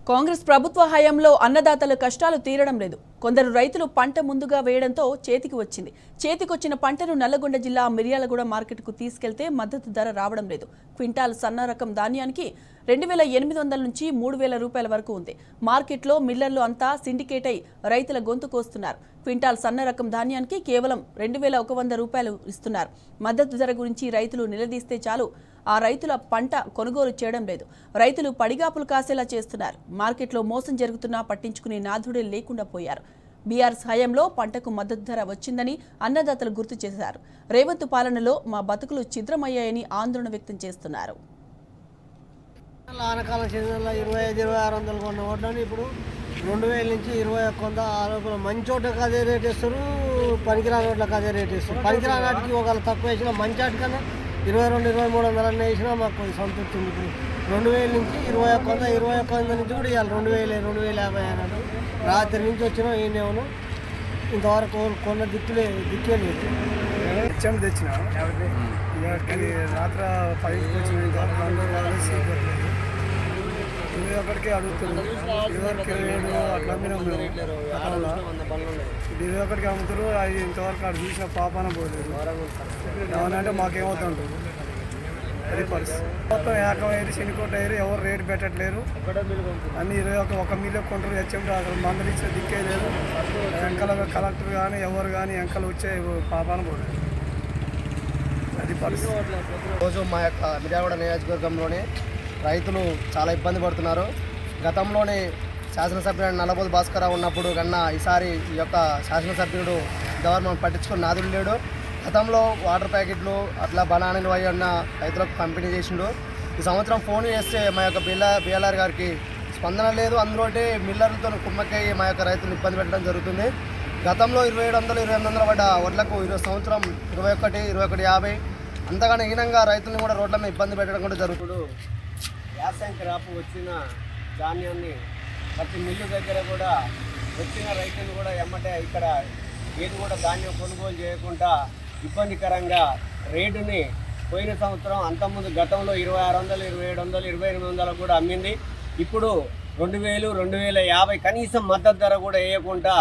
కాంగ్రెస్ ప్రభుత్వ హయాంలో అన్నదాతల కష్టాలు తీరడం లేదు. కొందరు రైతులు పంట ముందుగా వేయడంతో చేతికొచ్చిన పంటను నల్లగొండ జిల్లా మిర్యాలగూడ మార్కెట్కు తీసుకెళ్తే మద్దతు ధర రావడం లేదు. క్వింటాల్ సన్న రకం ధాన్యానికి 2,800 నుంచి 3,000 రూపాయల వరకు ఉంది. మార్కెట్లో మిల్లర్లు అంతా సిండికేట్ అయి రైతుల గొంతు కోస్తున్నారు. క్వింటాల్ సన్న రకం ధాన్యానికి కేవలం 2,100 రూపాయలు ఇస్తున్నారు. మద్దతు ధర గురించి రైతులు నిలదీస్తే చాలు ఆ రైతుల పంట కొనుగోలు చేయడం లేదు. రైతులు పడిగాపులు కాసేలా చేస్తున్నారు. మార్కెట్లో మోసం జరుగుతున్నా పట్టించుకునే నాథుడే లేకుండా పోయారు. బీఆర్ఎస్ హయాంలో పంటకు మద్దతు ధర వచ్చిందని అన్నదాతలు గుర్తు చేశారు. రేవంత్ పాలనలో మా బతుకులు ఛిద్రమయ్యాయని ఆందోళన వ్యక్తం చేస్తున్నారు. ఆనకాలం సీజన్లో 25,000-2600 కొన్న ఓట్లని ఇప్పుడు 2,000 నుంచి 21,000 ఆ లోపల మంచి ఓట్లకు అదే రేట్ ఇస్తారు, పనికిరాని ఓట్లకు అదే రేట్ ఇస్తారు. పనికిరాని వాటికి ఒకవేళ తక్కువ వేసినా మంచి వాటి కన్నా 22,000-23,00 అన్నీ వేసినా మాకు కొంచెం సంతృప్తి ఉంది. ఇప్పుడు 2,000 నుంచి 21,000 నుంచి కూడా ఇవాళ 2,000-2,050 అన్నాడు. రాత్రి నుంచి వచ్చినా ఏమేమో ఇంతవరకు కొన్న దిక్కే లేదు. హెచ్ఎం తెచ్చిన రాత్రి 5కి వచ్చిన 21కి అడుగుతున్నారు. 27 అట్లా అమ్మినాం మేము. 21కి అమ్ముతారు. అది ఇంతవరకు అక్కడ చూసిన పాపాన పోలేదు. ఏమనంటే మాకేమవుతుంటారు అది పరిస్థితి. మొత్తం ఏకమైరు శనికోట అయ్యారు. ఎవరు రేటు పెట్టట్లేరు. అన్ని 21 మిల్లు కొంటారు. హెచ్ఎం అసలు మందులు ఇచ్చే దిక్కే లేదు. వెంకల కలెక్టర్ కానీ ఎవరు కానీ వెంకలు వచ్చే పాపాన పోలేదు. అది పరిస్థితి. రోజు మా యొక్క మిర్యాలగూడ నియోజకవర్గంలోనే రైతులు చాలా ఇబ్బంది పడుతున్నారు. గతంలోనే శాసనసభ్యుడు నల్లబోతు భాస్కరరావు ఉన్నప్పుడు కన్నా ఈసారి ఈ యొక్క శాసనసభ్యుడు గవర్నమెంట్ పట్టించుకుని నాదుడు లేడు. గతంలో వాటర్ ప్యాకెట్లు అట్లా బనానాలు అవి ఉన్న రైతులకు పంపిణీ చేసిండు. ఈ సంవత్సరం ఫోన్ చేస్తే మా యొక్క బిఎల్ఆర్ గారికి స్పందన లేదు. అందులోనే మిల్లర్లతో కుమ్మక్కయ్యి మా యొక్క రైతులు ఇబ్బంది పెట్టడం జరుగుతుంది. గతంలో 2700-2800 పడ్డ వడ్లకు సంవత్సరం 21,50 అంతగానే హీనంగా రైతులను కూడా రోడ్ల మీద ఇబ్బంది పెట్టడం కూడా జరుగుతుంది. యాసంగి క్రాప్ వచ్చిన ధాన్యాన్ని ప్రతి మిల్లు దగ్గర కూడా వచ్చిన రైతులు కూడా ఎమ్మటే ఇక్కడ ఏది కూడా ధాన్యం కొనుగోలు చేయకుండా ఇబ్బందికరంగా రేటుని పోయిన సంవత్సరం అంతకుముందు గతంలో 2,600, 2,700, 2,800 కూడా అమ్మింది. ఇప్పుడు 2,000, 2,050 కనీసం మద్దతు ధర కూడా వేయకుండా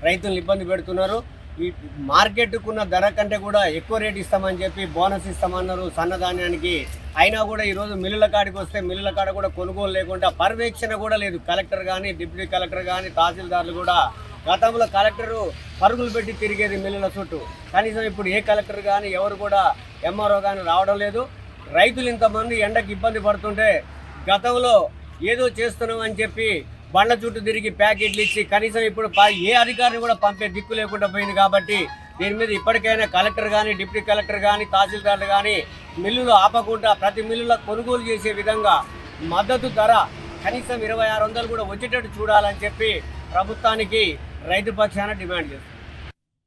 రైతులను ఇబ్బంది పెడుతున్నారు. ఈ మార్కెట్కున్న ధర కంటే కూడా ఎక్కువ రేటు ఇస్తామని చెప్పి బోనస్ ఇస్తామన్నారు సన్నధాన్యానికి. అయినా కూడా ఈరోజు మిల్లుల కాడికి వస్తే మిల్లుల కాడ కూడా కొనుగోలు లేకుండా పర్యవేక్షణ కూడా లేదు. కలెక్టర్ కానీ డిప్యూటీ కలెక్టర్ కానీ తహసీల్దార్లు కూడా గతంలో కలెక్టరు పరుగులు పెట్టి తిరిగేది మిల్లుల చుట్టూ. కనీసం ఇప్పుడు ఏ కలెక్టర్ కానీ ఎవరు కూడా ఎంఆర్ఓ కానీ రావడం లేదు. రైతులు ఇంతమంది ఎండకి ఇబ్బంది పడుతుంటే గతంలో ఏదో చేస్తున్నామని చెప్పి బండ్ల చుట్టూ తిరిగి ప్యాకెట్లు ఇచ్చి కనీసం ఇప్పుడు ఏ అధికారిని కూడా పంపే దిక్కు లేకుండా పోయింది. కాబట్టి దీని మీద ఇప్పటికైనా కలెక్టర్ కానీ డిప్యూటీ కలెక్టర్ కానీ తహసీల్దార్లు కానీ మిల్లులు ఆపకుండా ప్రతి మిల్లులో కొనుగోలు చేసే విధంగా మద్దతు ధర కనీసం 2,600 కూడా వచ్చేటట్టు చూడాలని చెప్పి ప్రభుత్వానికి రైతు పక్షాన డిమాండ్ చేస్తారు.